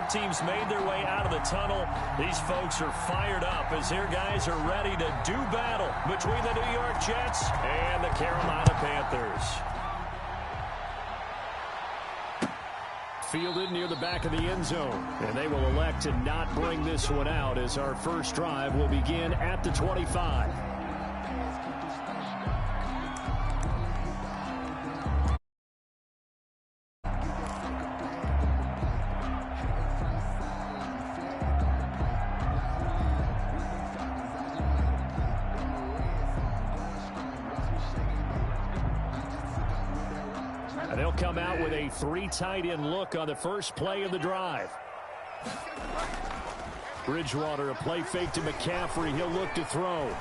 both teams made their way out of the tunnel. These folks are fired up as their guys are ready to do battle between the New York Jets and the Carolina Panthers. Fielded near the back of the end zone, and they will elect to not bring this one out as our first drive will begin at the 25. They'll come out with a 3 tight end look on the first play of the drive. Bridgewater, a play fake to McCaffrey. He'll look to throw.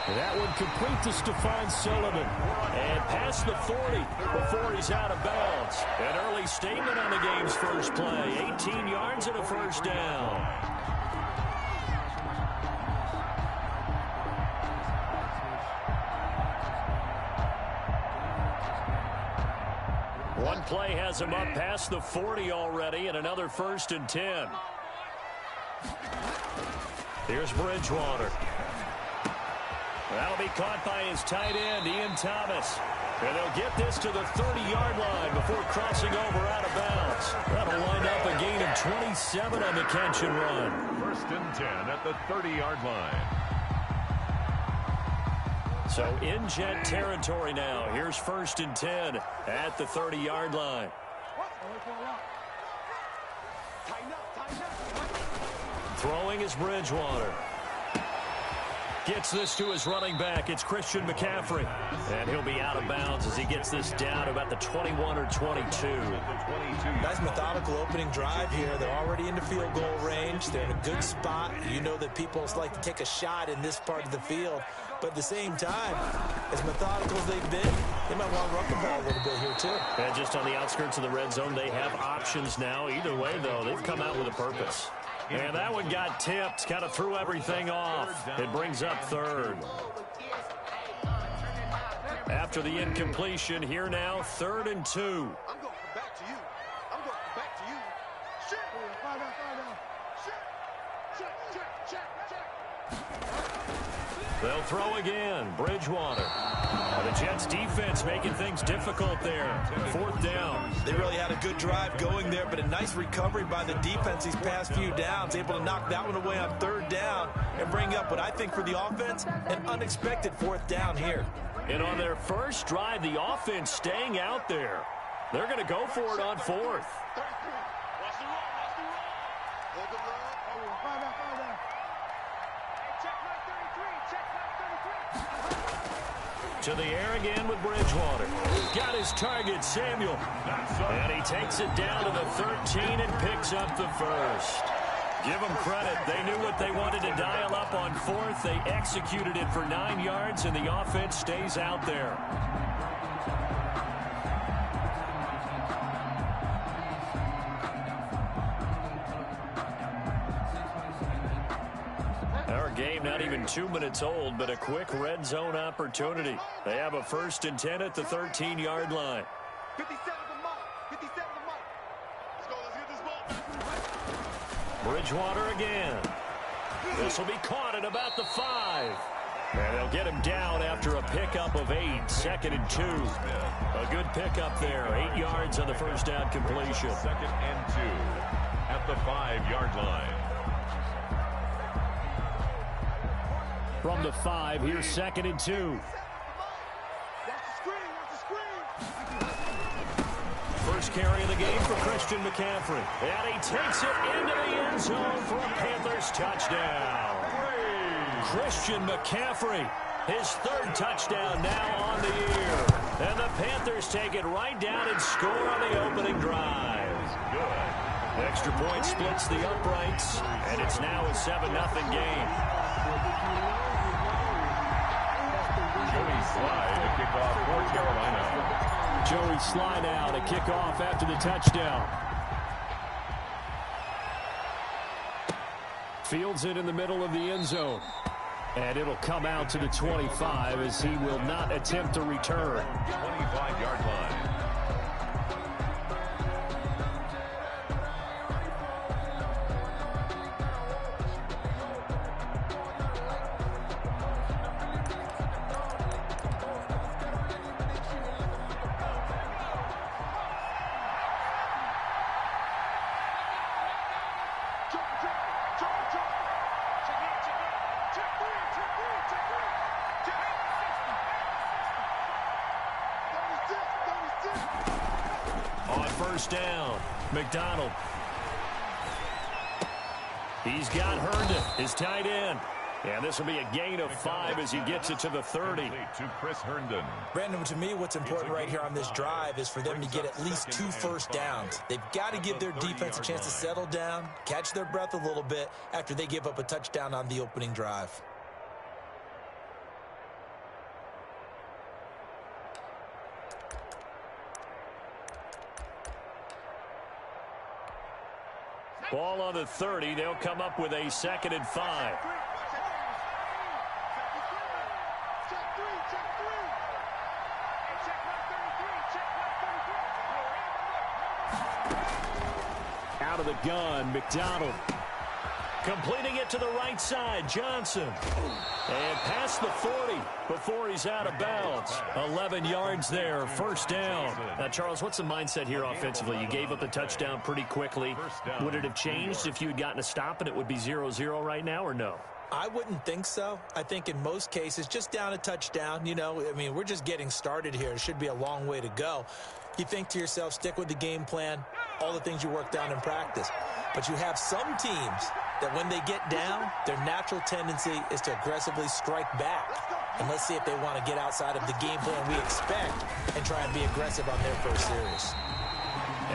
That one complete to Stephon Sullivan. And past the 40 before he's out of bounds. An early statement on the game's first play. 18 yards and a first down. One play has him up past the 40 already, and another 1st and 10. Here's Bridgewater. That'll be caught by his tight end, Ian Thomas. And they'll get this to the 30-yard line before crossing over out of bounds. That'll wind up a gain of 27 on the catch and run. 1st and 10 at the 30-yard line. So in Jet territory now. Here's 1st and 10 at the 30-yard line. Throwing is Bridgewater. Gets this to his running back. It's Christian McCaffrey. And he'll be out of bounds as he gets this down to about the 21 or 22. Nice methodical opening drive here. They're already in the field goal range. They're in a good spot. You know that people like to take a shot in this part of the field. But at the same time, as methodical as they've been, they might want to run the ball a little bit here too. And just on the outskirts of the red zone, they have options now. Either way, though, they've come out with a purpose. And that one got tipped, kind of threw everything off. It brings up 3rd. After the incompletion, here now, 3rd and 2. I'm going back to you. I'm going back to you. Shit. Find out. Check. They'll throw again. Bridgewater. The Jets defense making things difficult there. 4th down. They really had a good drive going there, but a nice recovery by the defense these past few downs. Able to knock that one away on 3rd down and bring up what I think for the offense, an unexpected 4th down here. And on their first drive, the offense staying out there. They're going to go for it on 4th. Watch the run. Hold the run. Find out. Check right 33. To the air again with Bridgewater. Got his target, Samuel. And he takes it down to the 13 and picks up the 1st. Give them credit. They knew what they wanted to dial up on 4th. They executed it for 9 yards, and the offense stays out there. Our game not even 2 minutes old, but a quick red zone opportunity. They have a 1st and 10 at the 13-yard line. 57 the mark. Let's go. Let's get this ball. Bridgewater again. This will be caught at about the 5. And they'll get him down after a pickup of 8. 2nd and 2. A good pickup there. 8 yards on the first down completion. 2nd and 2 at the 5-yard line. From the 5, here's 2nd and 2. First carry of the game for Christian McCaffrey. And he takes it into the end zone for a Panthers touchdown. Christian McCaffrey, his 3rd touchdown now on the year. And the Panthers take it right down and score on the opening drive. Good. Extra point splits the uprights, and it's now a 7-0 game. Joey Slye to kick off for Carolina. Joey Slye now to kick off after the touchdown. Fields it in the middle of the end zone. And it'll come out to the 25 as he will not attempt to return. 25-yard line. first down. McDonald. He's got Herndon, his tight end. And this will be a gain of 5 as he gets it to the 30. To Chris Herndon. Brandon, to me, what's important right here on this drive is for them to get at least 2 first downs. They've got to give their defense a chance to settle down, catch their breath a little bit after they give up a touchdown on the opening drive. Ball on the 30. They'll come up with a 2nd and 5. Out of the gun, McDonald. Completing it to the right side, Johnson. And past the 40 before he's out of bounds. 11 yards there, first down. Now, Charles, what's the mindset here offensively? You gave up the touchdown pretty quickly. Would it have changed if you had gotten a stop and it would be 0-0 right now, or no? I wouldn't think so. I think in most cases, just down a touchdown, you know, I mean, we're just getting started here. It should be a long way to go. You think to yourself, stick with the game plan, all the things you worked on in practice. But you have some teams that when they get down, their natural tendency is to aggressively strike back. And let's see if they want to get outside of the game plan we expect and try and be aggressive on their first series.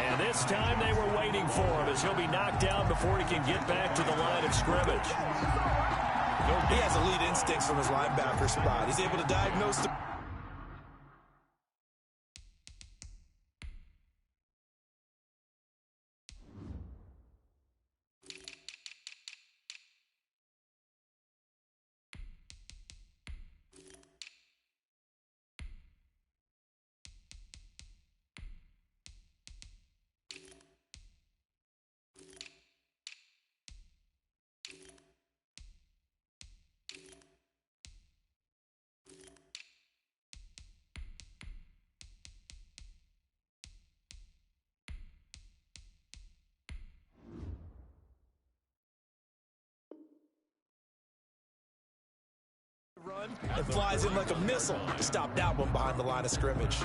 And this time they were waiting for him as he'll be knocked down before he can get back to the line of scrimmage. He has elite instincts from his linebacker spot. He's able to diagnose the... and flies in like a missile to stop that one behind the line of scrimmage.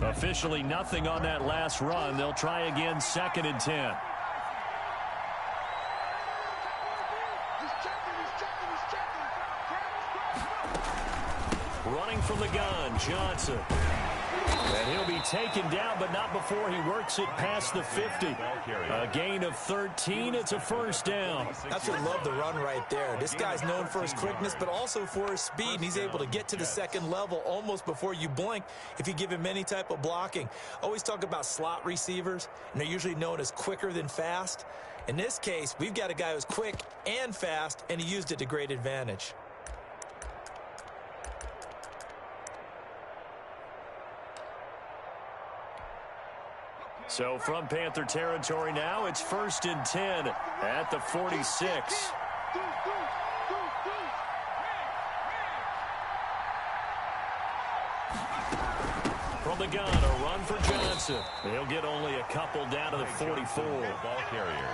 Officially nothing on that last run. They'll try again, 2nd and 10. Running from the gun, Johnson. And he'll be taken down, but not before he works it past the 50. A gain of 13. It's a first down. Absolutely love the run right there. This guy's known for his quickness, but also for his speed. And he's able to get to the second level almost before you blink if you give him any type of blocking. Always talk about slot receivers, and they're usually known as quicker than fast. In this case, we've got a guy who's quick and fast, and he used it to great advantage. So from Panther territory now, it's 1st and 10 at the 46. From the gun, a run for Johnson. He'll get only a couple down to the 44. Ball carrier.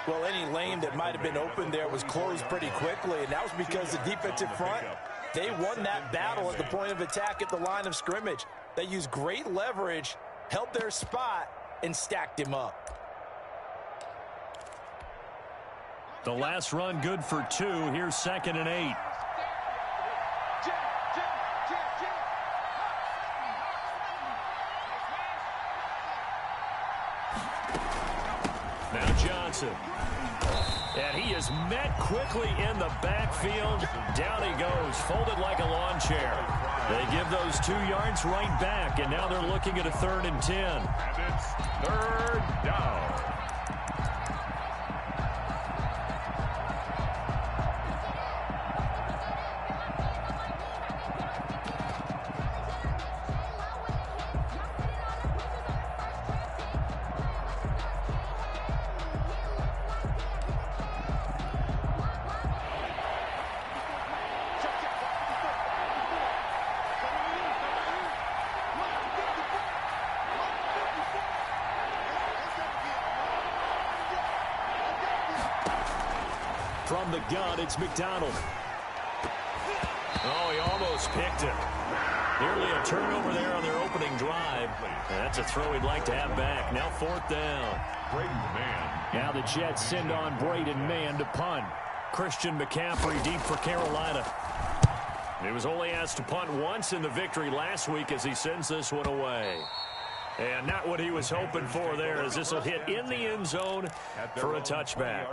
Well, any lane that might have been open there was closed pretty quickly, and that was because the defensive front, they won that battle at the point of attack at the line of scrimmage. They used great leverage, held their spot, and stacked him up. The last run good for 2. Here's 2nd and 8. Now Johnson. And he is met quickly in the backfield. Down he goes, folded like a lawn chair. They give those 2 yards right back, and now they're looking at a 3rd and 10. And it's 3rd down. From the gun, it's McDonald. Oh, he almost picked it. Nearly a turnover there on their opening drive. That's a throw he'd like to have back. Now 4th down. Braden Mann. Now the Jets send on Braden Mann to punt. Christian McCaffrey deep for Carolina. He was only asked to punt once in the victory last week as he sends this one away. And not what he was hoping for there, as this will hit in the end zone for a touchback.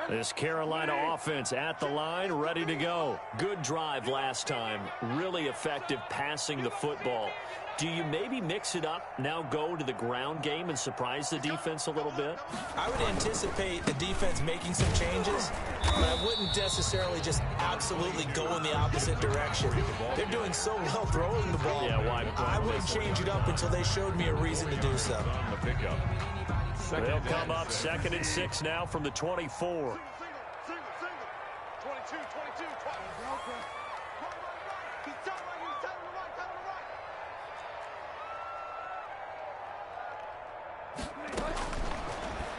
This Carolina offense at the line, ready to go. Good drive last time. Really effective passing the football. Do you maybe mix it up, now go to the ground game and surprise the defense a little bit? I would anticipate the defense making some changes, but I wouldn't necessarily just absolutely go in the opposite direction. They're doing so well throwing the ball. Yeah, why? I wouldn't change it up until they showed me a reason to do so. They'll come up 2nd and 6 now from the 24.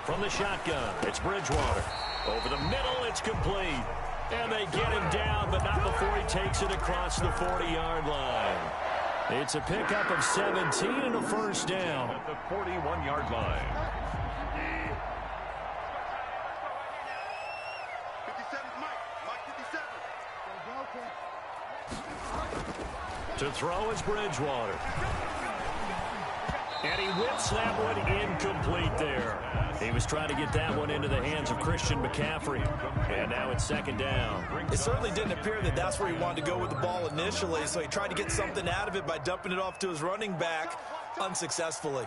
From the shotgun, it's Bridgewater. Over the middle, it's complete. And they get him down, but not before he takes it across the 40-yard line. It's a pickup of 17 and a 1st down. At the 41-yard line. 57, Mike 57. To throw is Bridgewater. And he whips that one incomplete there. He was trying to get that one into the hands of Christian McCaffrey. And now it's 2nd down. It certainly didn't appear that that's where he wanted to go with the ball initially, so he tried to get something out of it by dumping it off to his running back unsuccessfully.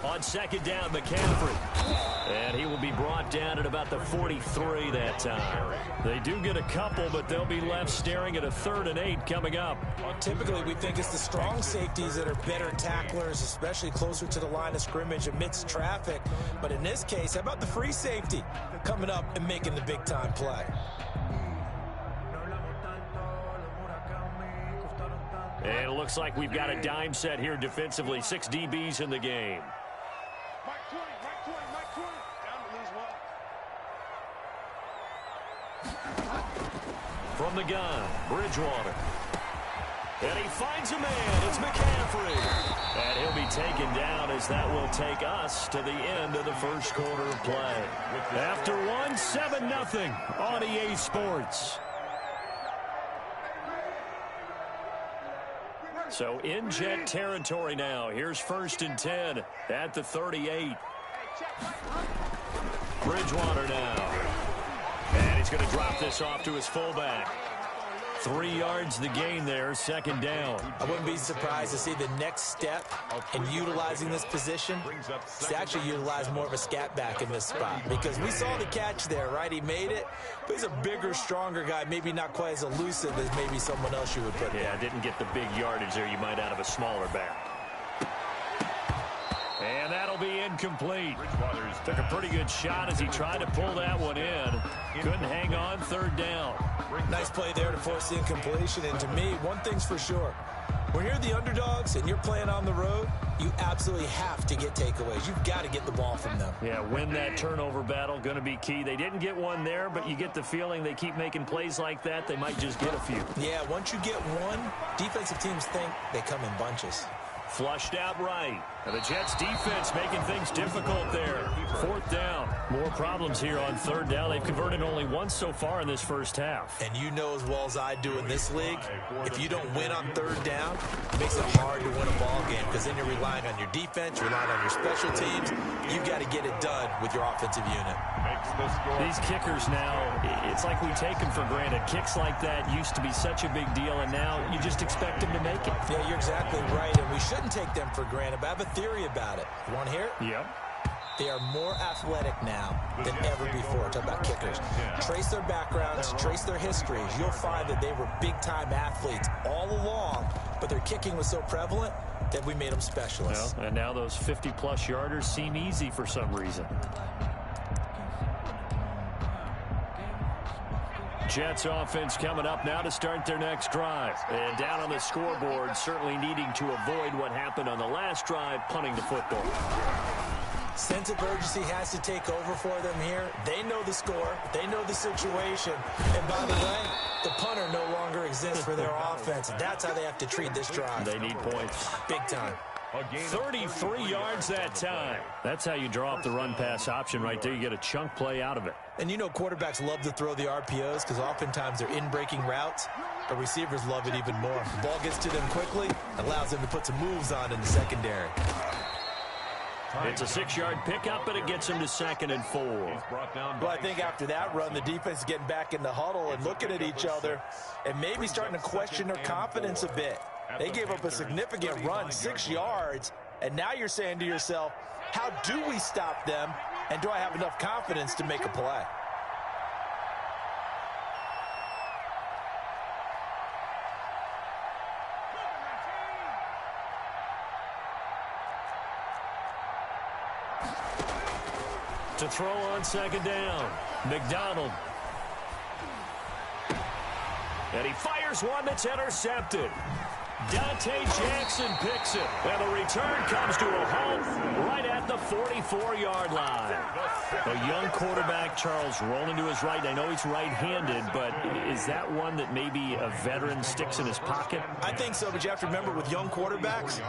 On 2nd down, McCaffrey. And he will be brought down at about the 43 that time. They do get a couple, but they'll be left staring at a 3rd and 8 coming up. Typically, we think it's the strong safeties that are better tacklers, especially closer to the line of scrimmage amidst traffic. But in this case, how about the free safety coming up and making the big-time play? And it looks like we've got a dime set here defensively. 6 DBs in the game. From the gun, Bridgewater. And he finds a man. It's McCaffrey. And he'll be taken down as that will take us to the end of the first quarter of play. After one, 7-0 on EA Sports. So in Jet territory now. Here's 1st and 10 at the 38. Bridgewater now. And he's going to drop this off to his fullback. 3 yards the gain there, 2nd down. I wouldn't be surprised to see the next step in utilizing this position is to actually utilize more of a scat back in this spot, because we saw the catch there, right? He made it, but he's a bigger, stronger guy, maybe not quite as elusive as maybe someone else you would put there. Yeah, didn't get the big yardage there you might out of a smaller back. And that'll be incomplete. Took a pretty good shot as he tried to pull that one in. Couldn't hang on, 3rd down. Nice play there to force the incompletion. And to me, one thing's for sure. When you're the underdogs and you're playing on the road, you absolutely have to get takeaways. You've got to get the ball from them. Yeah, win that turnover battle, going to be key. They didn't get one there, but you get the feeling they keep making plays like that, they might just get a few. Yeah, once you get one, defensive teams think they come in bunches. Flushed out right. And the Jets defense making things difficult there. 4th down. More problems here on 3rd down. They've converted only once so far in this first half. And you know as well as I do in this league, if you don't win on 3rd down, it makes it hard to win a ball game, because then you're relying on your defense, you're relying on your special teams. You've got to get it done with your offensive unit. These kickers now, it's like we take them for granted. Kicks like that used to be such a big deal, and now you just expect them to make it. Yeah, you're exactly right, and we shouldn't take them for granted, but I have a theory about it. You want to hear it? Yep. They are more athletic now than ever before. Talk about kickers. Trace their backgrounds, trace their histories. You'll find that they were big-time athletes all along, but their kicking was so prevalent that we made them specialists. Well, and now those 50-plus yarders seem easy for some reason. Jets offense coming up now to start their next drive. And down on the scoreboard, certainly needing to avoid what happened on the last drive, punting the football. Sense of urgency has to take over for them here. They know the score. They know the situation. And by the way, the punter no longer exists for their offense. That's how they have to treat this drive. They need points. Big time. 33 yards that time. That's how you draw up the run-pass option right there. You get a chunk play out of it. And you know quarterbacks love to throw the RPOs because oftentimes they're in-breaking routes, but receivers love it even more. The ball gets to them quickly, allows them to put some moves on in the secondary. It's a 6-yard pickup, and it gets him to 2nd and 4. Well, I think after that run, the defense is getting back in the huddle and looking at each other and maybe starting to question their confidence a bit. They gave up a significant run, 6 yards, and now you're saying to yourself, how do we stop them, and do I have enough confidence to make a play? To throw on 2nd down, McDonald. And he fires one that's intercepted. Dante Jackson picks it. And the return comes to a halt right at the 44-yard line. A young quarterback, Charles, rolling to his right. I know he's right-handed, but is that one that maybe a veteran sticks in his pocket? I think so, but you have to remember with young quarterbacks,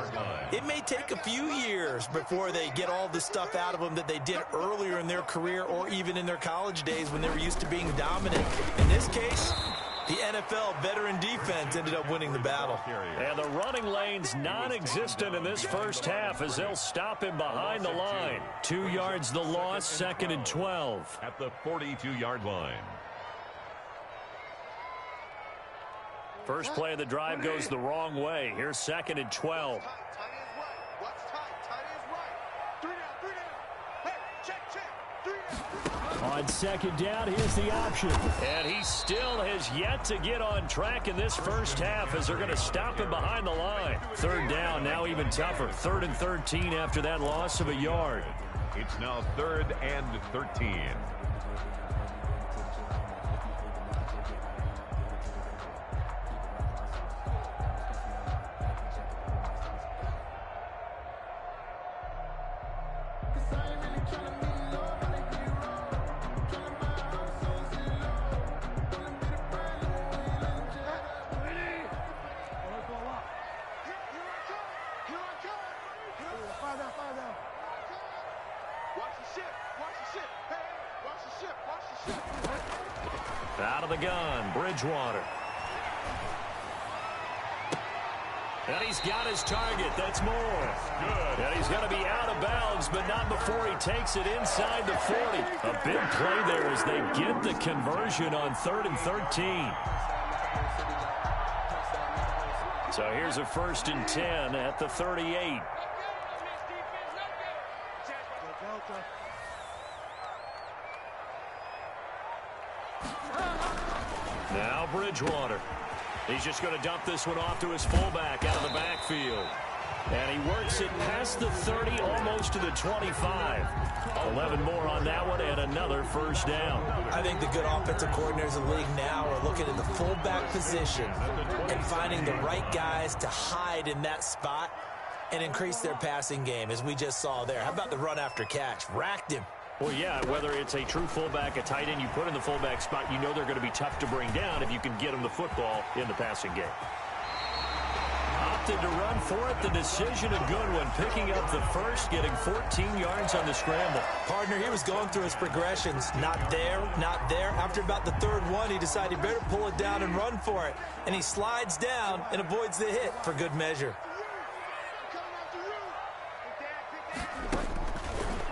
it may take a few years before they get all the stuff out of them that they did earlier in their career or even in their college days when they were used to being dominant. In this case, the NFL veteran defense ended up winning the battle. And the running lane's non-existent in this first half as they'll stop him behind the line. 2 yards the loss, 2nd and 12. At the 42-yard line. First play of the drive goes the wrong way. Here's 2nd and 12. On 2nd down, here's the option. And he still has yet to get on track in this first half as they're going to stop him behind the line. 3rd down, now even tougher. 3rd and 13 after that loss of a yard. It's now 3rd and 13. Out of the gun, Bridgewater. And he's got his target. That's more. Good. And he's going to be out of bounds, but not before he takes it inside the 40. A big play there as they get the conversion on 3rd and 13. So here's a 1st and 10 at the 38. Now Bridgewater. He's just going to dump this one off to his fullback out of the backfield. And he works it past the 30, almost to the 25. 11 more on that one and another 1st down. I think the good offensive coordinators in the league now are looking at the fullback position and finding the right guys to hide in that spot and increase their passing game, as we just saw there. How about the run after catch? Racked him. Well, yeah, whether it's a true fullback, a tight end you put in the fullback spot, you know they're going to be tough to bring down if you can get them the football in the passing game. Opted to run for it. The decision a good one. Picking up the first, getting 14 yards on the scramble. Partner, he was going through his progressions. Not there, not there. After about the 3rd one, he decided he better pull it down and run for it. And he slides down and avoids the hit for good measure.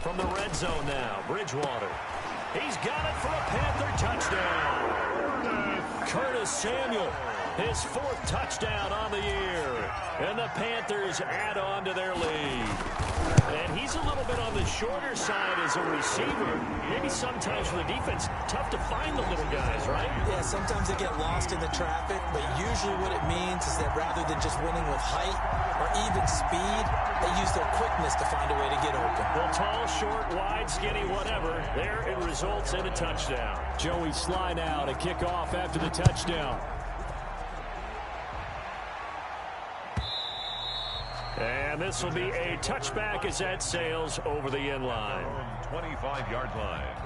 From the red zone now, Bridgewater. He's got it for a Panther touchdown. Curtis Samuel, his 4th touchdown on the year. And the Panthers add on to their lead. And he's a little bit on the shorter side as a receiver. Maybe sometimes for the defense, tough to find the little guys, right? Yeah, sometimes they get lost in the traffic, but usually what it means is that rather than just winning with height, or even speed. They use their quickness to find a way to get open. Well, tall, short, wide, skinny, whatever. There it results in a touchdown. Joey Sly now to kick off after the touchdown. And this will be a touchback as that sails over the end line. 25-yard line.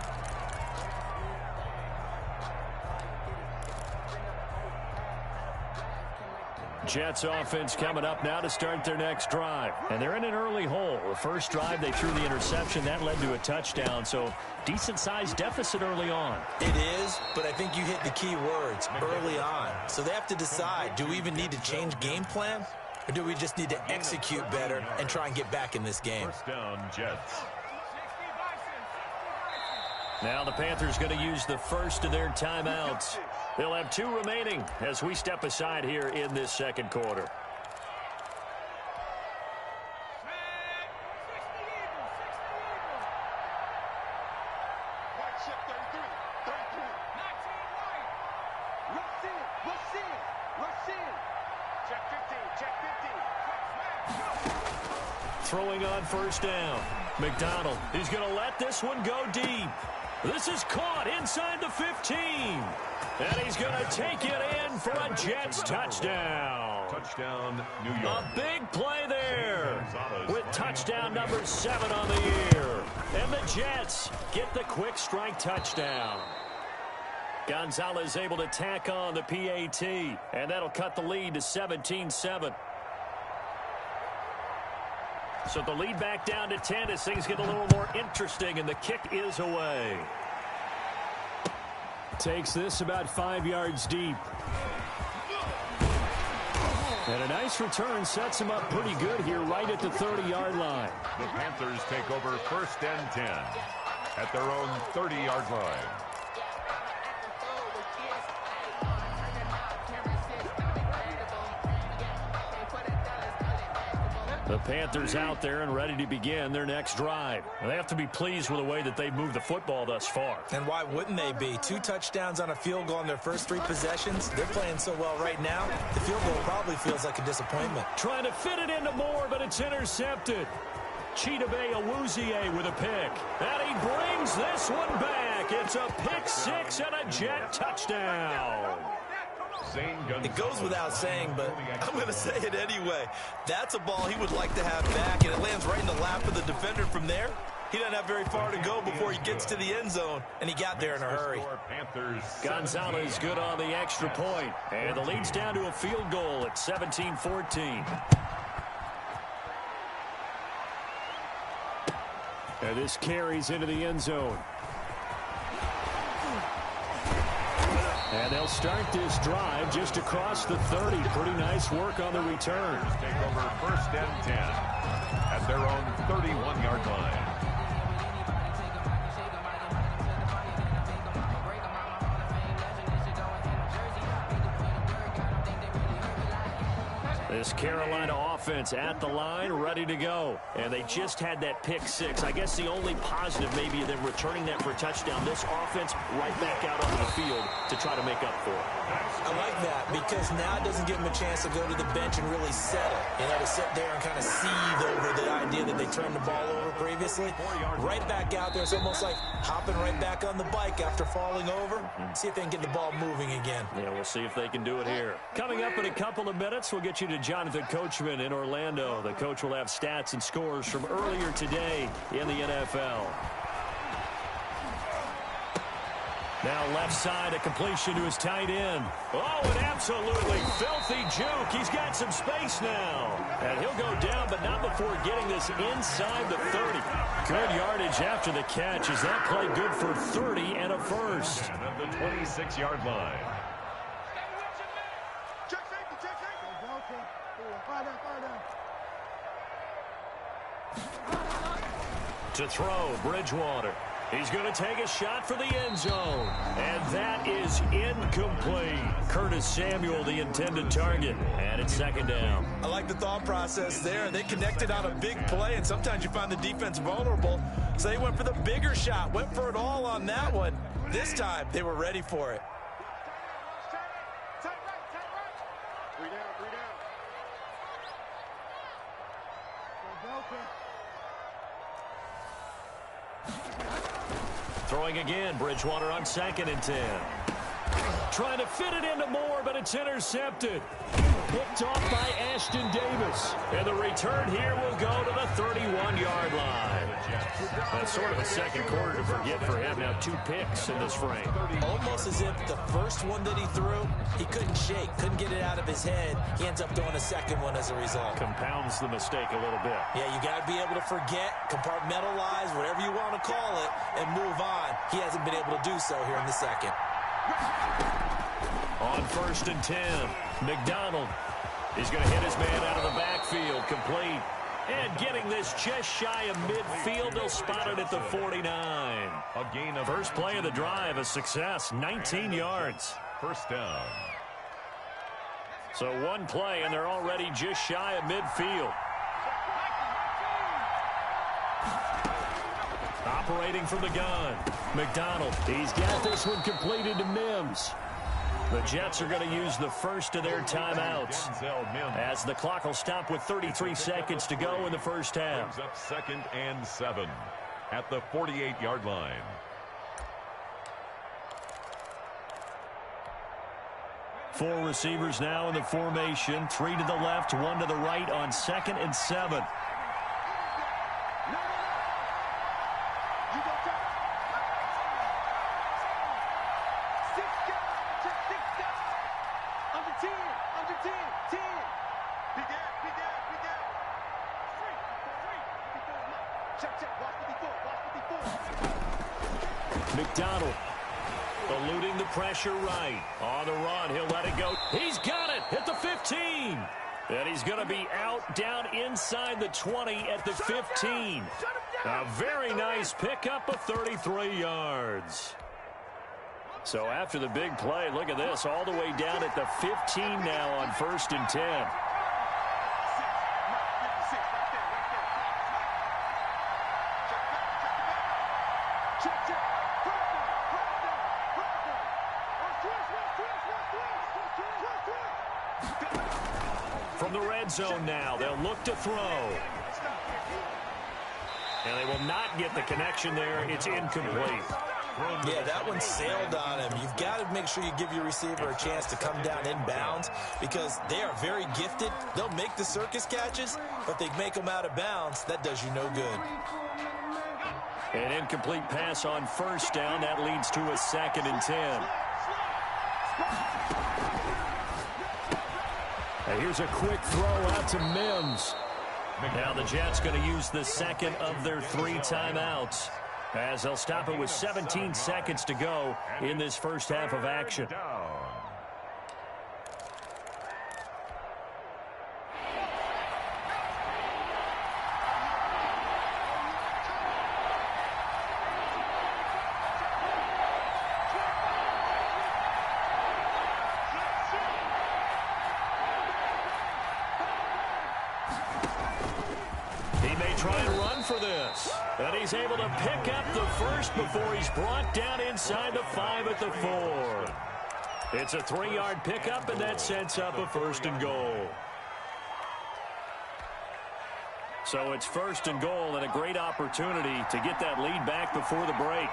Jets offense coming up now to start their next drive. And they're in an early hole. The first drive, they threw the interception. That led to a touchdown. So decent-sized deficit early on. It is, but I think you hit the key words, early on. So they have to decide, do we even need to change game plan? Or do we just need to execute better and try and get back in this game? First down, Jets. Now the Panthers going to use the first of their timeouts. They'll have 2 remaining as we step aside here in this second quarter. Throwing on first down. McDonald, he's going to let this one go deep. This is caught inside the 15. And he's going to take it in for a Jets touchdown. Touchdown, New York. A big play there with touchdown number 7 on the year. And the Jets get the quick strike touchdown. Gonzalez able to tack on the PAT. And that'll cut the lead to 17-7. So the lead back down to 10 as things get a little more interesting, and the kick is away. Takes this about 5 yards deep. And a nice return sets him up pretty good here right at the 30-yard line. The Panthers take over first and 10 at their own 30-yard line. The Panthers out there and ready to begin their next drive. They have to be pleased with the way that they've moved the football thus far. And why wouldn't they be? 2 touchdowns on a field goal in their first 3 possessions. They're playing so well right now, the field goal probably feels like a disappointment. Trying to fit it into Moore, but it's intercepted. Chidobe Awuzie with a pick. And he brings this one back. It's a pick 6 and a Jet touchdown. It goes without saying, but I'm going to say it anyway. That's a ball he would like to have back, and it lands right in the lap of the defender from there. He doesn't have very far to go before he gets to the end zone, and he got there in a hurry. Gonzalez good on the extra point, and the lead's down to a field goal at 17-14. And this carries into the end zone. And they'll start this drive just across the 30. Pretty nice work on the return. Take over first and 10 at their own 31-yard line. This Carolina offense at the line, ready to go. And they just had that pick 6. I guess the only positive maybe them returning that for a touchdown. This offense right back out onto the field to try to make up for it. I like that because now it doesn't give them a chance to go to the bench and really settle. You know, to sit there and kind of seethe over the idea that they turned the ball over previously. Right back out there. It's almost like hopping right back on the bike after falling over. See if they can get the ball moving again. Yeah, we'll see if they can do it here. Coming up in a couple of minutes, we'll get you to Jonathan Coachman in Orlando. The coach will have stats and scores from earlier today in the NFL. Now left side, a completion to his tight end. Oh, an absolutely filthy juke. He's got some space now. And he'll go down, but not before getting this inside the 30. Good yardage after the catch. Is that play good for 30 and a first? And at the 26-yard line. To throw, Bridgewater. He's going to take a shot for the end zone. And that is incomplete. Curtis Samuel, the intended target. And it's second down. I like the thought process there. They connected on a big play, and sometimes you find the defense vulnerable. So they went for the bigger shot, went for it all on that one. This time, they were ready for it. Throwing again, Bridgewater on 2nd and 10. Trying to fit it into Moore, but it's intercepted. Picked off by Ashton Davis. And the return here will go to the 31-yard line. That's sort of a second quarter to forget for him. Now 2 picks in this frame. Almost as if the first one that he threw, he couldn't shake, couldn't get it out of his head. He ends up throwing a second one as a result. Compounds the mistake a little bit. Yeah, you got to be able to forget, compartmentalize, whatever you want to call it, and move on. He hasn't been able to do so here in the second. On 1st and 10, McDonald is going to hit his man out of the backfield, complete. And getting this just shy of midfield, they'll spot it at the 49. A gain of First play of the drive, a success, 19 yards. First down. So one play, and they're already just shy of midfield. Operating from the gun, McDonald. He's got this one completed to Mims. The Jets are going to use the first of their timeouts as the clock will stop with 33 seconds to go in the first half. Brings up 2nd and 7 at the 48-yard line. Four receivers now in the formation. 3 to the left, 1 to the right on 2nd and 7. McDonald eluding the pressure right. On the run, he'll let it go. He's got it at the 15. And he's going to be out down inside the 20 at the 15. A very nice pickup of 33 yards. So after the big play, look at this, all the way down at the 15 now on 1st and 10. From the red zone now, they'll look to throw. And they will not get the connection there. It's incomplete. Yeah, that one sailed on him. You've got to make sure you give your receiver a chance to come down inbounds because they are very gifted. They'll make the circus catches, but they make them out of bounds. That does you no good. An incomplete pass on 1st down. That leads to a 2nd and 10. And here's a quick throw out to Mims. Now the Jets going to use the second of their 3 timeouts as they'll stop it with 17 seconds to go in this first half of action. Try and run for this. And he's able to pick up the first before he's brought down inside the 5 at the 4. It's a 3-yard pickup, and that sets up a 1st and goal. So it's 1st and goal and a great opportunity to get that lead back before the break.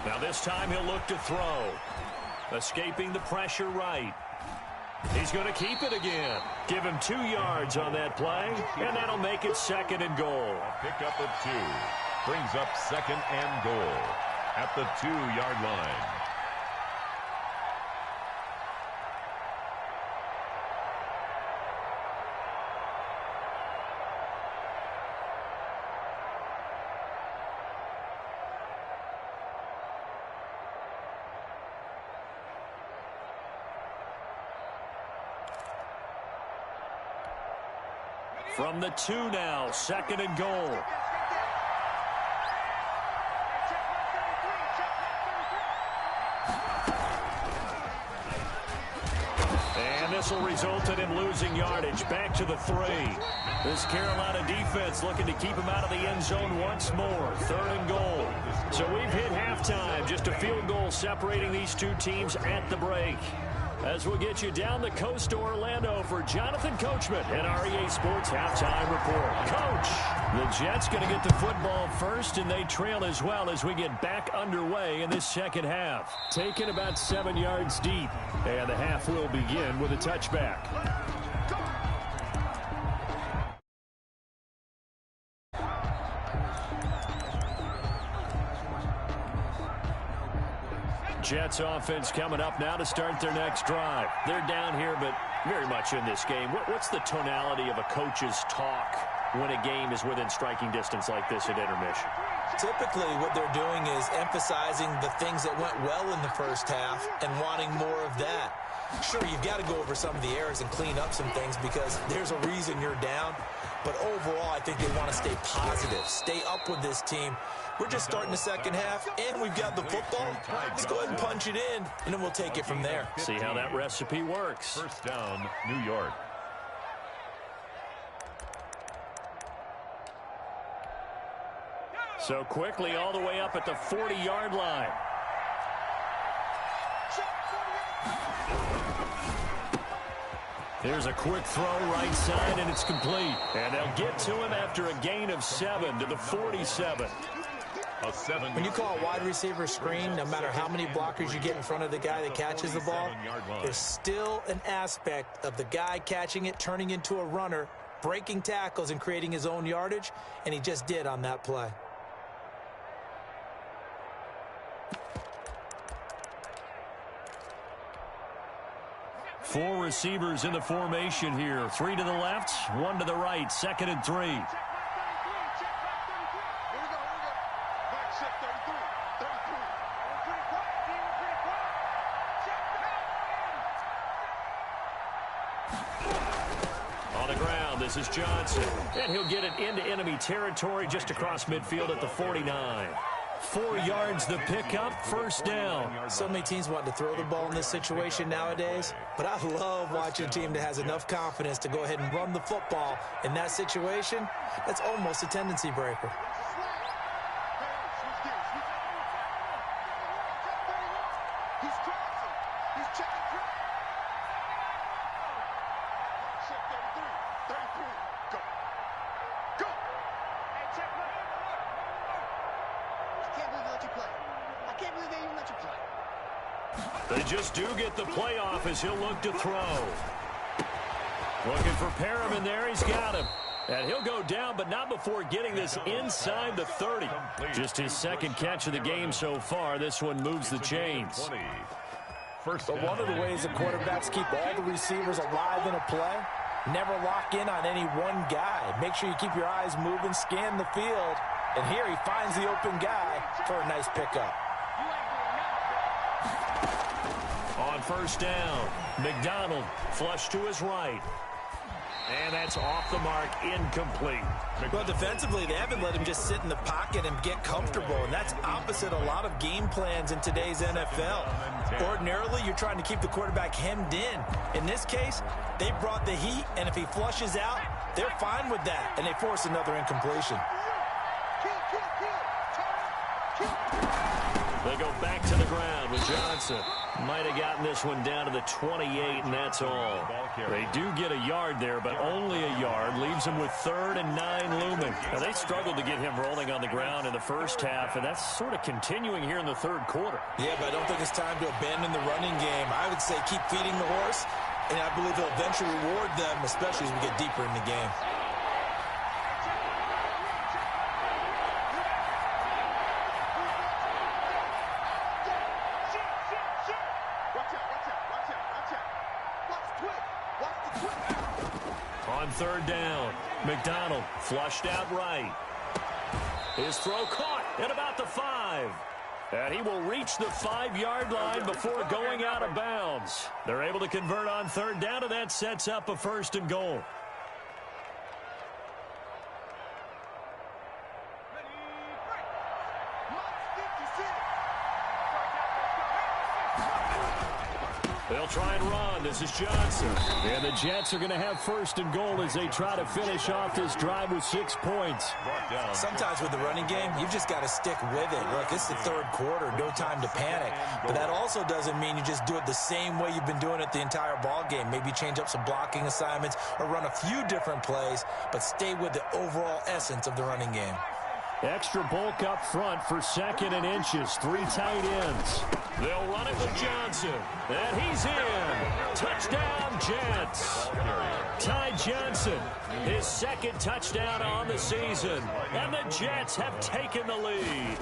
Now this time he'll look to throw. Escaping the pressure right. He's going to keep it again. Give him 2 yards on that play, and that'll make it 2nd and goal. A pickup of 2 brings up 2nd and goal at the 2-yard line. From the 2 now, 2nd and goal. And this will result in him losing yardage. Back to the 3. This Carolina defense looking to keep him out of the end zone once more. 3rd and goal. So we've hit halftime. Just a field goal separating these two teams at the break. As we'll get you down the coast to Orlando for Jonathan Coachman and our EA Sports Halftime Report. Coach, the Jets going to get the football first, and they trail as well as we get back underway in this second half. Taken about 7 yards deep, and the half will begin with a touchback. Jets offense coming up now to start their next drive. They're down here, but very much in this game. What's the tonality of a coach's talk when a game is within striking distance like this at intermission? Typically, what they're doing is emphasizing the things that went well in the first half and wanting more of that. Sure, you've got to go over some of the errors and clean up some things because there's a reason you're down. But overall, I think they want to stay positive, stay up with this team. We're just starting the second half, and we've got the football. Let's go ahead and punch it in, and then we'll take it from there. See how that recipe works. 1st down, New York. So quickly all the way up at the 40-yard line. Here's a quick throw right side, and it's complete. And they'll get to him after a gain of 7 to the 47. When you call a wide receiver screen, no matter how many blockers you get in front of the guy that catches the ball, there's still an aspect of the guy catching it, turning into a runner, breaking tackles and creating his own yardage, and he just did on that play. Four receivers in the formation here. 3 to the left, 1 to the right. 2nd and 3. On the ground, this is Johnson. And he'll get it into enemy territory just across midfield at the 49. 4 yards the pickup, 1st down. So many teams want to throw the ball in this situation nowadays, but I love watching a team that has enough confidence to go ahead and run the football. In that situation, that's almost a tendency breaker. They just do get the playoff as he'll look to throw. Looking for Perriman there. He's got him. And he'll go down, but not before getting this inside the 30. Just his 2nd catch of the game so far. This one moves the chains. But one of the ways the quarterbacks keep all the receivers alive in a play, never lock in on any one guy. Make sure you keep your eyes moving, scan the field. And here he finds the open guy for a nice pickup. On 1st down, McDonald flush to his right. And that's off the mark, incomplete. Well, defensively, they haven't let him just sit in the pocket and get comfortable, and that's opposite a lot of game plans in today's NFL. Ordinarily, you're trying to keep the quarterback hemmed in. In this case, they brought the heat, and if he flushes out, they're fine with that, and they force another incompletion. They go back to the ground with Johnson. Might have gotten this one down to the 28, and that's all. They do get a yard there, but only a yard. Leaves them with 3rd and 9 looming. Now, they struggled to get him rolling on the ground in the first half, and that's sort of continuing here in the 3rd quarter. Yeah, but I don't think it's time to abandon the running game. I would say keep feeding the horse, and I believe he'll eventually reward them, especially as we get deeper in the game. On 3rd down, McDonald flushed out right. His throw caught at about the 5. And he will reach the 5-yard line before going out of bounds. They're able to convert on 3rd down, and that sets up a 1st and goal. They'll try and run. This is Johnson. And the Jets are going to have first and goal as they try to finish off this drive with 6 points. Sometimes with the running game, you've just got to stick with it. Look, it's the third quarter. No time to panic. But that also doesn't mean you just do it the same way you've been doing it the entire ball game. Maybe change up some blocking assignments or run a few different plays, but stay with the overall essence of the running game. Extra bulk up front for second and inches. 3 tight ends. They'll run it with Johnson. And he's in. Touchdown, Jets. Ty Johnson, his second touchdown on the season. And the Jets have taken the lead.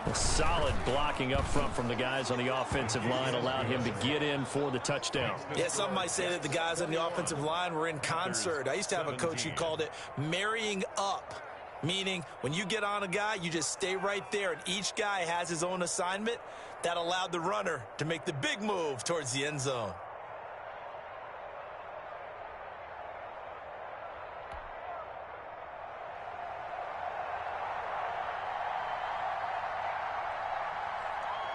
A solid blocking up front from the guys on the offensive line allowed him to get in for the touchdown. Yeah, some might say that the guys on the offensive line were in concert. I used to have a coach who called it marrying up. Meaning, when you get on a guy, you just stay right there, and each guy has his own assignment. That allowed the runner to make the big move towards the end zone.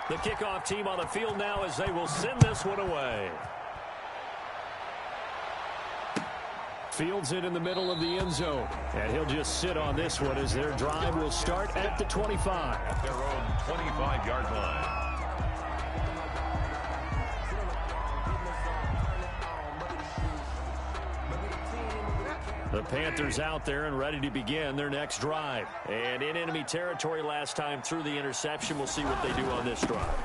The kickoff team on the field now as they will send this one away. Fields it in the middle of the end zone. And he'll just sit on this one as their drive will start at the 25. At their own 25-yard line. The Panthers out there and ready to begin their next drive. And in enemy territory last time through the interception. We'll see what they do on this drive.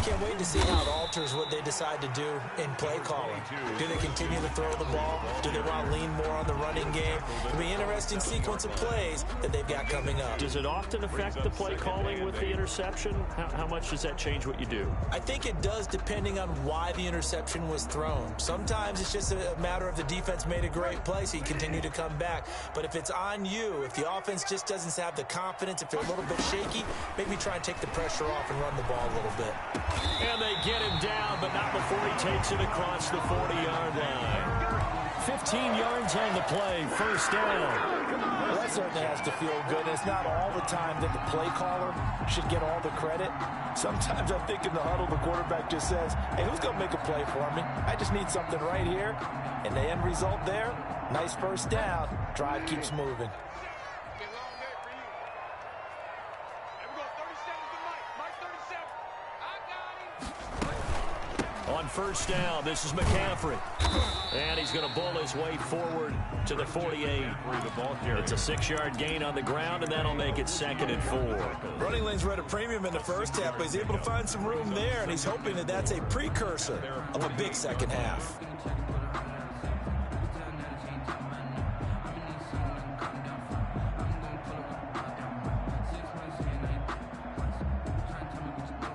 Can't wait to see how it alters what they decide to do in play calling. Do they continue to throw the ball? Do they want to lean more on the running game? It'll be an interesting sequence of plays that they've got coming up. Does it often affect the play calling with the interception? How much does that change what you do? I think it does depending on why the interception was thrown. Sometimes it's just a matter of the defense made a great play, so you continue to come back. But if it's on you, if the offense just doesn't have the confidence, if they're a little bit shaky, maybe try and take the pressure off and run the ball a little bit. And they get him down, but not before he takes it across the 40-yard line. 15 yards on the play, first down. Well, that certainly has to feel good. It's not all the time that the play caller should get all the credit. Sometimes I think in the huddle, the quarterback just says, hey, who's going to make a play for me? I just need something right here. And the end result there, nice first down. Drive keeps moving. On first down, this is McCaffrey. And he's going to bull his way forward to the 48. It's a 6-yard gain on the ground, and that'll make it 2nd and 4. Running lanes were at a premium in the first half, but he's able to find some room there, and he's hoping that that's a precursor of a big second half.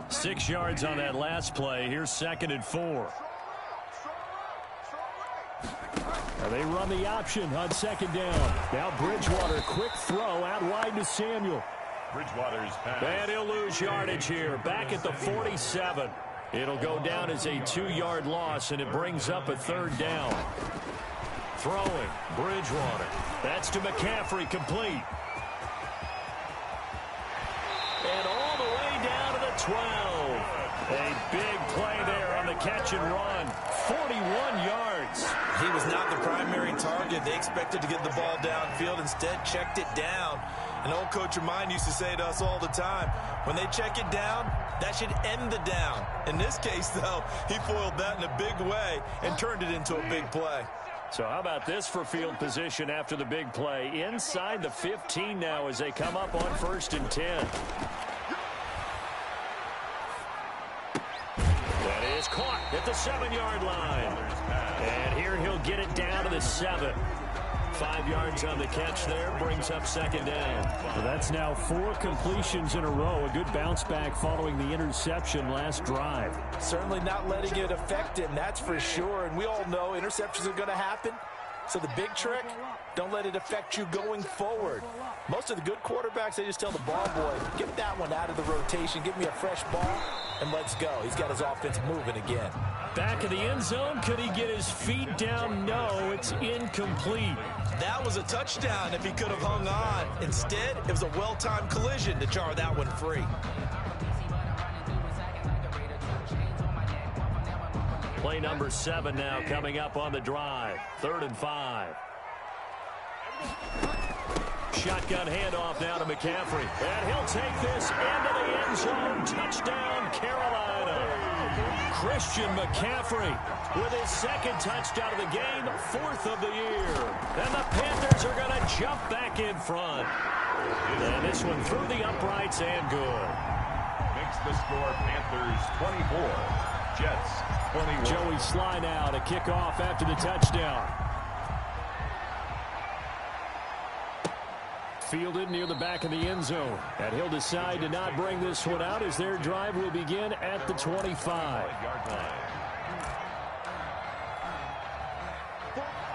Six yards on that last play. Here's 2nd and 4. They run the option on 2nd down. Now Bridgewater, quick throw out wide to Samuel. Bridgewater's pass. And he'll lose yardage here. Back at the 47. It'll go down as a 2-yard loss, and it brings up a 3rd down. Throwing, Bridgewater. That's to McCaffrey, complete. And all the way down to the 12. A big play there on the catch and run. 41 yards. He was not the primary target. They expected to get the ball downfield. Instead, checked it down. An old coach of mine used to say to us all the time, when they check it down, that should end the down. In this case, though, he foiled that in a big way and turned it into a big play. So how about this for field position after the big play? Inside the 15 now as they come up on 1st and 10. That is caught at the 7-yard line. And here he'll get it down to the 7. 5 yards on the catch there, brings up 2nd down. Well, that's now 4 completions in a row. A good bounce back following the interception last drive. Certainly not letting it affect him, that's for sure. And we all know interceptions are going to happen. So the big trick, don't let it affect you going forward. Most of the good quarterbacks, they just tell the ball boy, get that one out of the rotation, give me a fresh ball, and let's go. He's got his offense moving again. Back in the end zone, could he get his feet down? No, it's incomplete. That was a touchdown if he could have hung on. Instead, it was a well-timed collision to jar that one free. Play number 7 now coming up on the drive. 3rd and 5. Shotgun handoff now to McCaffrey. And he'll take this into the end zone. Touchdown, Carolina. Christian McCaffrey with his 2nd touchdown of the game, 4th of the year. And the Panthers are going to jump back in front. And this one through the uprights and good. Makes the score Panthers 24, Jets 21. Joey Sly now to kick off after the touchdown. Fielded near the back of the end zone. And he'll decide to not bring this one out as their drive will begin at the 25.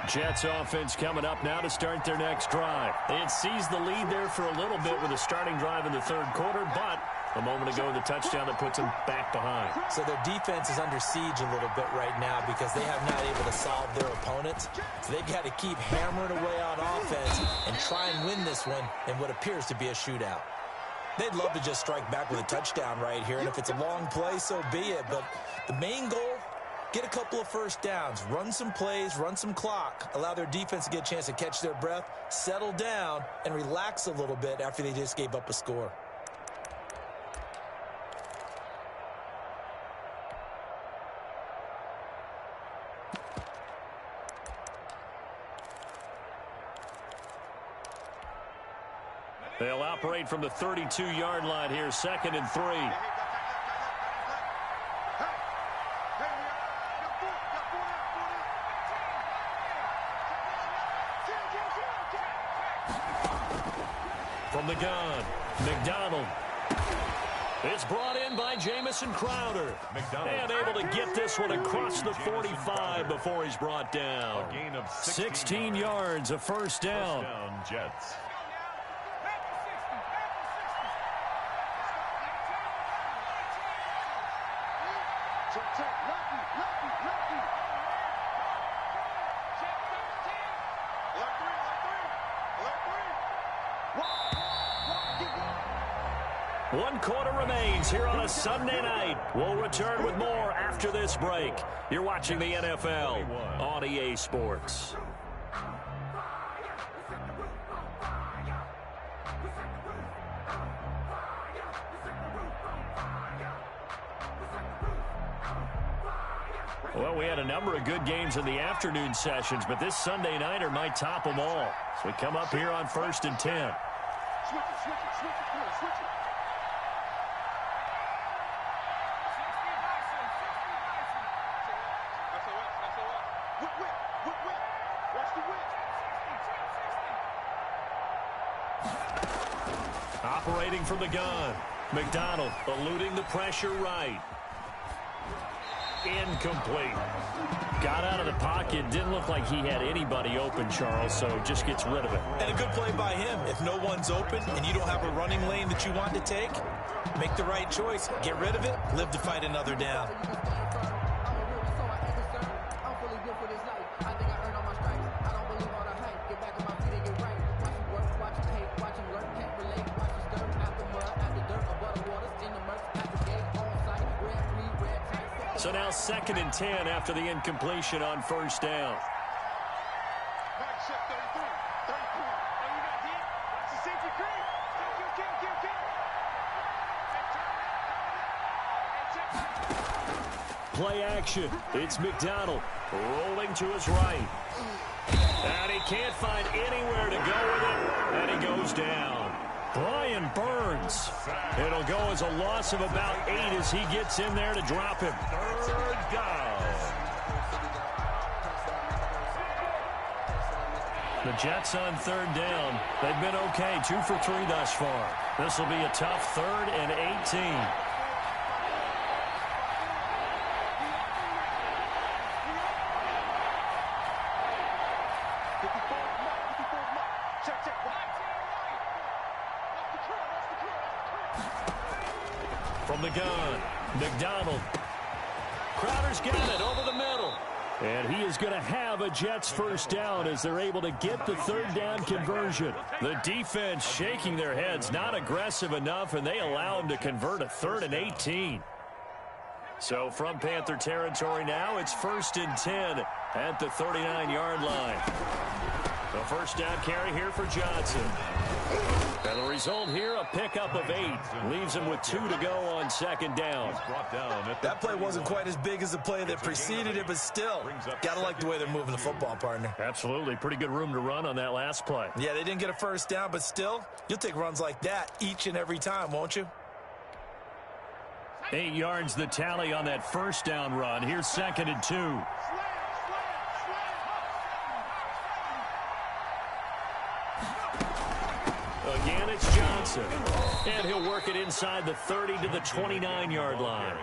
Jets offense coming up now to start their next drive. They had seized the lead there for a little bit with a starting drive in the 3rd quarter, but a moment ago the touchdown that puts them back behind. So their defense is under siege a little bit right now because they have not able to solve their opponents. So they've got to keep hammering away on offense and try and win this one in what appears to be a shootout. They'd love to just strike back with a touchdown right here, and if it's a long play, so be it. But the main goal, get a couple of first downs, run some plays, run some clock, allow their defense to get a chance to catch their breath, settle down, and relax a little bit after they just gave up a score. They'll operate from the 32-yard line here, 2nd and 3. From the gun, McDonald. It's brought in by Jamison Crowder. And able to get this one across the 45 before he's brought down. A gain of 16 yards, a first down. Jets. One quarter remains here on a Sunday night. We'll return with more after this break. You're watching the NFL on EA Sports. Well, we had a number of good games in the afternoon sessions, but this Sunday nighter might top them all. So we come up here on 1st and 10. Switch it. Operating from the gun. McDonald eluding the pressure right. Incomplete. Got out of the pocket. Didn't look like he had anybody open, Charles, so just gets rid of it. And a good play by him. If no one's open and you don't have a running lane that you want to take, make the right choice. Get rid of it. Live to fight another down. So now 2nd and 10 after the incompletion on first down. Play action. It's McDonald rolling to his right. And he can't find anywhere to go with it. And he goes down. Brian Burns. It'll go as a loss of about 8 as he gets in there to drop him. 3rd down. The Jets on 3rd down. They've been okay. 2 for 3 thus far. This will be a tough 3rd and 18. From the gun, McDonald. Crowder's got it over the middle. And he is going to have a Jets first down as they're able to get the 3rd down conversion. The defense shaking their heads, not aggressive enough, and they allow him to convert a 3rd and 18. So from Panther territory now, it's 1st and 10 at the 39-yard line. The first down carry here for Johnson. And the result here, a pickup of 8. Leaves him with 2 to go on 2nd down. That play wasn't quite as big as the play that preceded it, but still, got to like the way they're moving the football, partner. Absolutely. Pretty good room to run on that last play. Yeah, they didn't get a first down, but still, you'll take runs like that each and every time, won't you? 8 yards the tally on that first down run. Here's 2nd and 2. Again, it's Johnson. And he'll work it inside the 30 to the 29-yard line.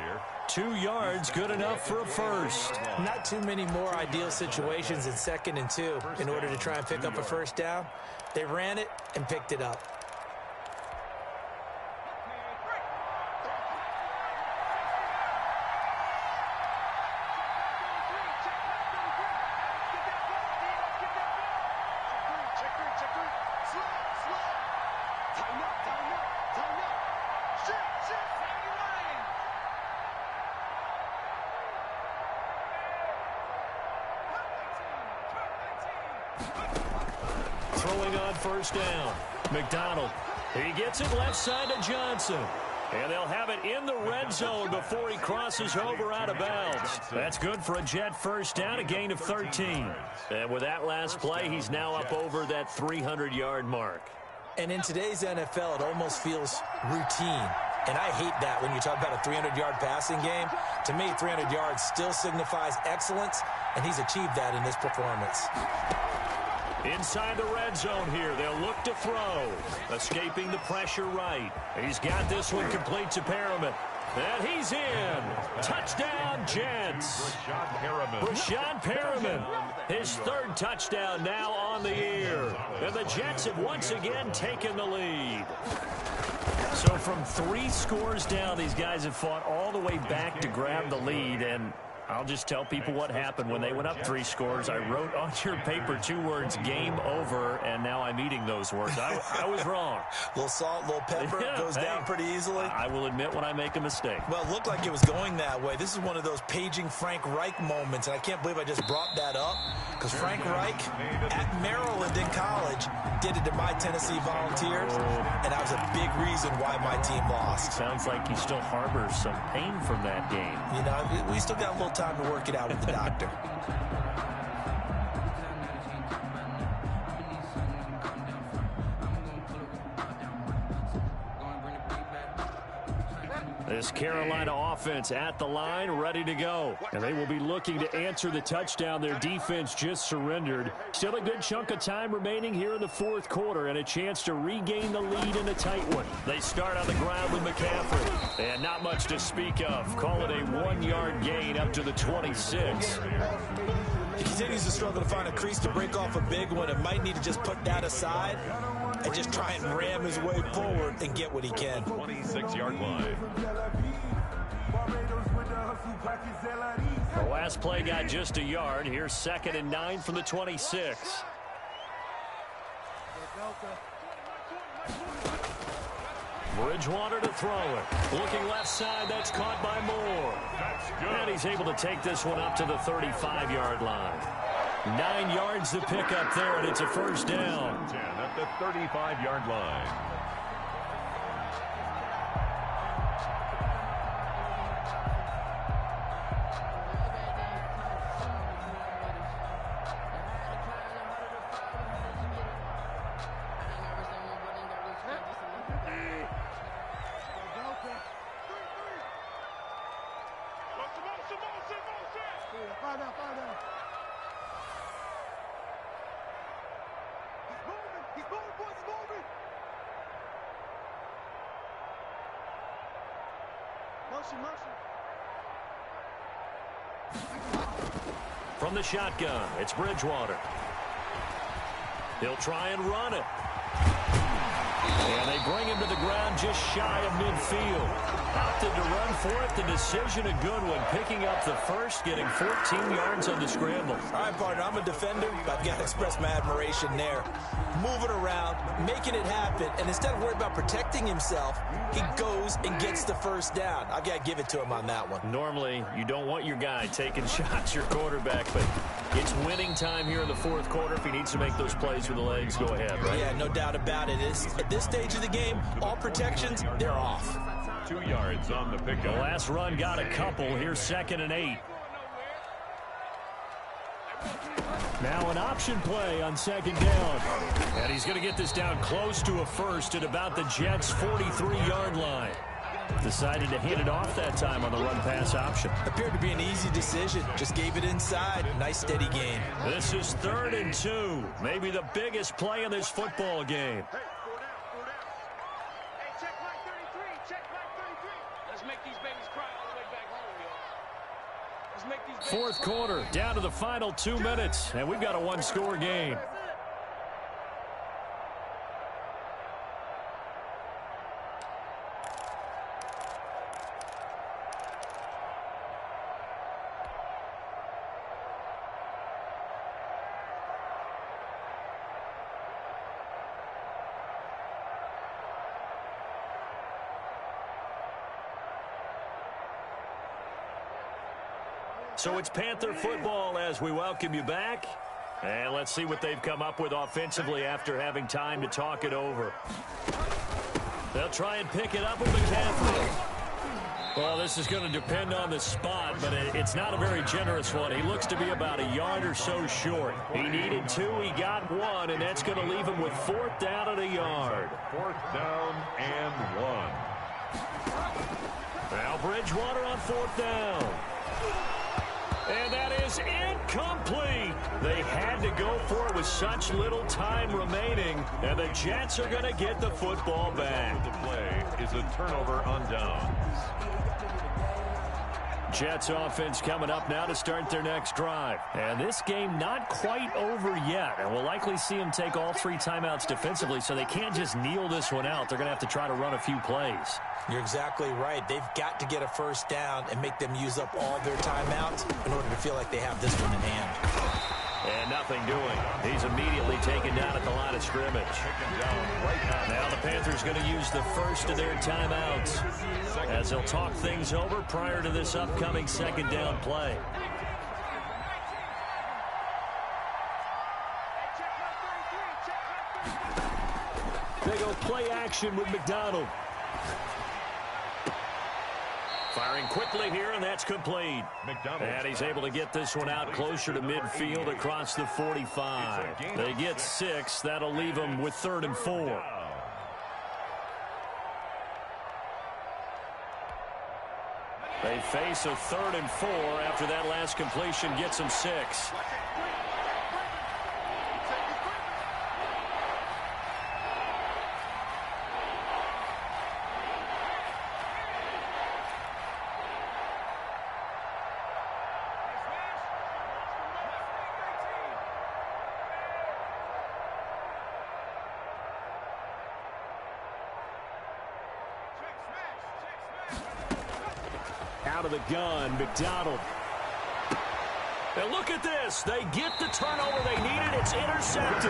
2 yards, good enough for a first. Not too many more ideal situations in 2nd and 2 in order to try and pick up a first down. They ran it and picked it up. Throwing on first down. McDonald. He gets it left side to Johnson. And they'll have it in the red zone before he crosses over out of bounds. That's good for a Jet first down, a gain of 13. And with that last play, he's now up over that 300-yard mark. And in today's NFL, it almost feels routine. And I hate that when you talk about a 300-yard passing game. To me, 300 yards still signifies excellence, and he's achieved that in this performance. Inside the red zone here, they'll look to throw. Escaping the pressure right. He's got this one complete to Perriman. And he's in. Touchdown, Jets. Rashad Perriman. His 3rd touchdown now on the year. And the Jets have once again taken the lead. So from 3 scores down, these guys have fought all the way back to grab the lead. And I'll just tell people what happened when they went up 3 scores. I wrote on your paper 2 words, game over, and now I'm eating those words. I was wrong. A little salt, a little pepper, goes down pretty easily. I will admit when I make a mistake. Well, it looked like it was going that way. This is one of those paging Frank Reich moments, and I can't believe I just brought that up, because Frank Reich at Maryland in college did it to my Tennessee Volunteers, and that was a big reason why my team lost. Sounds like you still harbor some pain from that game. You know, we still got a little time to work it out with the doctor. This Carolina offense at the line, ready to go. And they will be looking to answer the touchdown their defense just surrendered. Still a good chunk of time remaining here in the 4th quarter and a chance to regain the lead in a tight one. They start on the ground with McCaffrey. And not much to speak of. Call it a 1-yard gain up to the 26. He continues to struggle to find a crease to break off a big one and might need to just put that aside and just try and ram his way forward and get what he can. 26-yard line. The last play got just a yard. Here's 2nd and 9 from the 26. Bridgewater to throw it. Looking left side, that's caught by Moore. And he's able to take this one up to the 35-yard line. 9 yards to pick up there, and it's a first down. 10 at the 35-yard line. From the shotgun, it's Bridgewater. He'll try and run it. And they bring him to the ground just shy of midfield. Opted to run for it. The decision a good one. Picking up the first, getting 14 yards on the scramble. All right, partner, I'm a defender, but I've got to express my admiration there. Moving around, making it happen, and instead of worrying about protecting himself, he goes and gets the first down. I've got to give it to him on that one. Normally, you don't want your guy taking shots, your quarterback, but it's winning time here in the fourth quarter. If he needs to make those plays with the legs, go ahead, right? Yeah, no doubt about it. At this stage of the game, all protections, they're off. 2 yards on the pickup. The last run got a couple. Here's 2nd and 8. Now an option play on 2nd down. And he's going to get this down close to a first at about the Jets' 43-yard line. Decided to hand it off that time on the run-pass option. Appeared to be an easy decision. Just gave it inside. Nice, steady gain. This is 3rd and 2. Maybe the biggest play in this football game. Fourth quarter, down to the final 2 minutes, and we've got a one-score game. So it's Panther football as we welcome you back. And let's see what they've come up with offensively after having time to talk it over. They'll try and pick it up with McCaffrey. Well, this is going to depend on the spot, but it's not a very generous one. He looks to be about a yard or so short. He needed 2, he got 1, and that's going to leave him with 4th down and a yard. 4th down and 1. Now Bridgewater on 4th down. And that is incomplete. They had to go for it with such little time remaining, and the Jets are going to get the football back. The play is a turnover on downs. Jets offense coming up now to start their next drive. And this game not quite over yet. And we'll likely see them take all 3 timeouts defensively, so they can't just kneel this one out. They're going to have to try to run a few plays. You're exactly right. They've got to get a first down and make them use up all their timeouts in order to feel like they have this one in hand. And nothing doing. He's immediately taken down at the line of scrimmage. Now the Panthers going to use the first of their timeouts as they'll talk things over prior to this upcoming 2nd down play. They go play action with McDonald. Firing quickly here, and that's complete. And he's able to get this one out closer to midfield across the 45. They get 6. That'll leave them with 3rd and 4. They face a 3rd and 4 after that last completion gets them 6. Out of the gun, McDonald. And look at this. They get the turnover they needed. It's intercepted.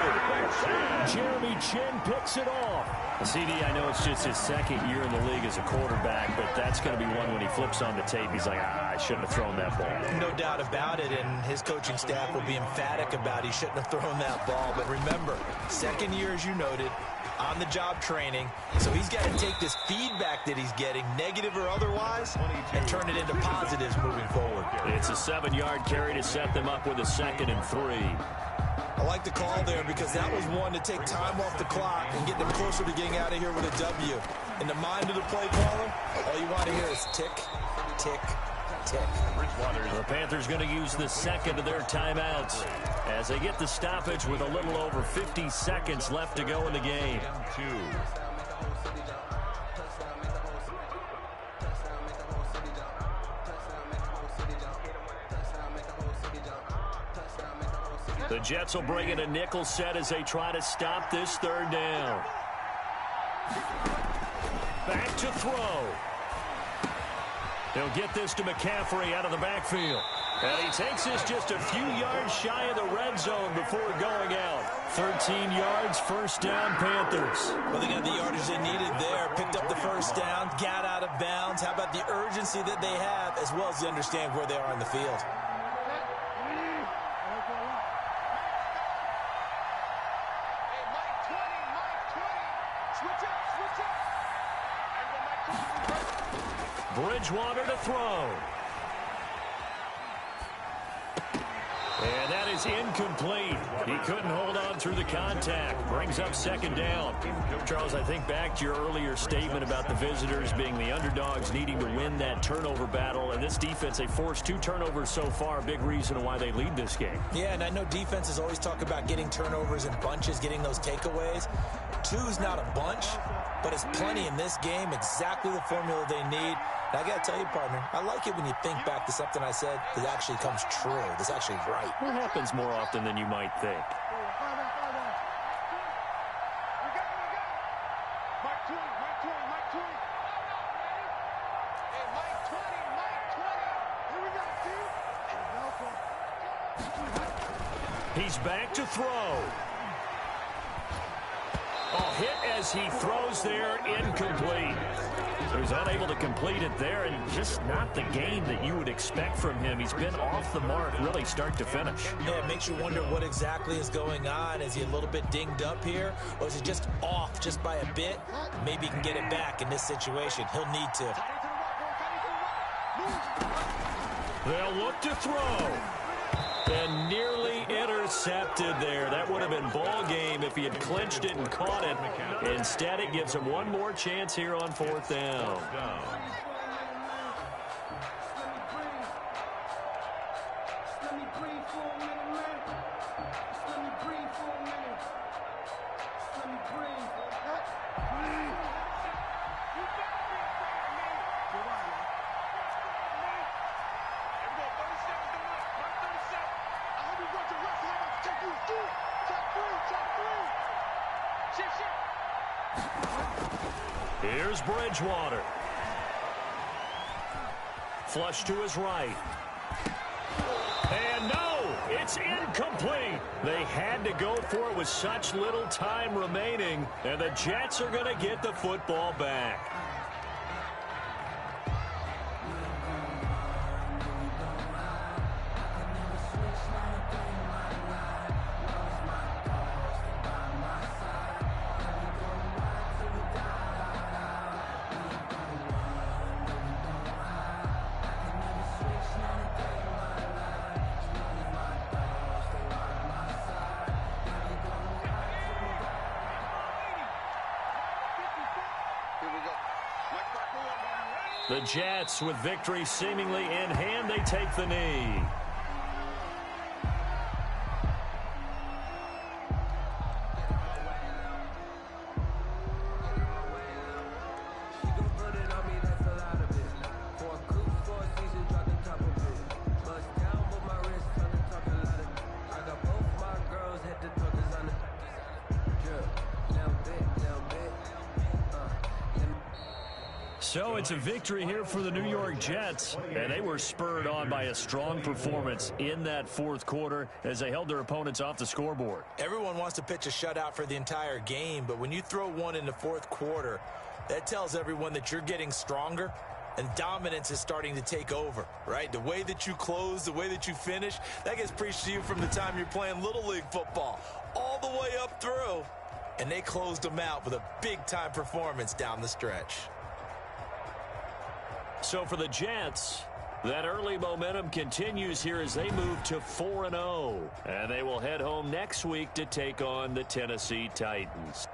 Jeremy Chin picks it off. CD, I know it's just his 2nd year in the league as a quarterback, but that's going to be one when he flips on the tape. He's like, I shouldn't have thrown that ball. No doubt about it, and his coaching staff will be emphatic about he shouldn't have thrown that ball. But remember, 2nd year, as you noted, on-the-job training. So he's got to take this feedback that he's getting, negative or otherwise, and turn it into positives moving forward. It's a 7-yard carry to set them up with a 2nd and 3. I like the call there because that was one to take time off the clock and get them closer to getting out of here with a W. In the mind of the play caller, all you want to hear is tick, tick, tick. The Panthers going to use the 2nd of their timeouts as they get the stoppage with a little over 50 seconds left to go in the game. The Jets will bring in a nickel set as they try to stop this 3rd down. Back to throw. He'll get this to McCaffrey out of the backfield. And he takes this just a few yards shy of the red zone before going out. 13 yards, first down, Panthers. Well, they got the yardage they needed there. Picked up the first down, got out of bounds. How about the urgency that they have, as well as they understand where they are in the field? Bridgewater to throw. And that is incomplete. He couldn't hold on through the contact. Brings up second down. Charles, I think back to your earlier statement about the visitors being the underdogs needing to win that turnover battle. And this defense, they forced 2 turnovers so far. Big reason why they lead this game. Yeah, and I know defenses always talk about getting turnovers in bunches, getting those takeaways. 2's not a bunch, but it's plenty in this game. Exactly the formula they need. And I got to tell you, partner, I like it when you think back to something I said that actually comes true. That's actually right. It happens more often than you might think. He's back to throw. Oh, hit as he throws there, incomplete. So he's unable to complete it there, and just not the game that you would expect from him. He's been off the mark, really start to finish. Yeah, it makes you wonder what exactly is going on. Is he a little bit dinged up here, or is he just off just by a bit? Maybe he can get it back in this situation. He'll need to. They'll look to throw. And nearly intercepted there. That would have been ball game if he had clinched it and caught it. Instead, it gives him one more chance here on fourth down. Here's Bridgewater. Flush to his right. And no, it's incomplete. They had to go for it with such little time remaining, and the Jets are going to get the football back. The Jets, with victory seemingly in hand, they take the knee. So it's a victory here for the New York Jets, and they were spurred on by a strong performance in that fourth quarter as they held their opponents off the scoreboard. Everyone wants to pitch a shutout for the entire game, but when you throw one in the fourth quarter, that tells everyone that you're getting stronger and dominance is starting to take over, right? The way that you close, the way that you finish, that gets preached to you from the time you're playing Little League football all the way up through, and they closed them out with a big-time performance down the stretch. So for the Jets, that early momentum continues here as they move to 4-0. And they will head home next week to take on the Tennessee Titans.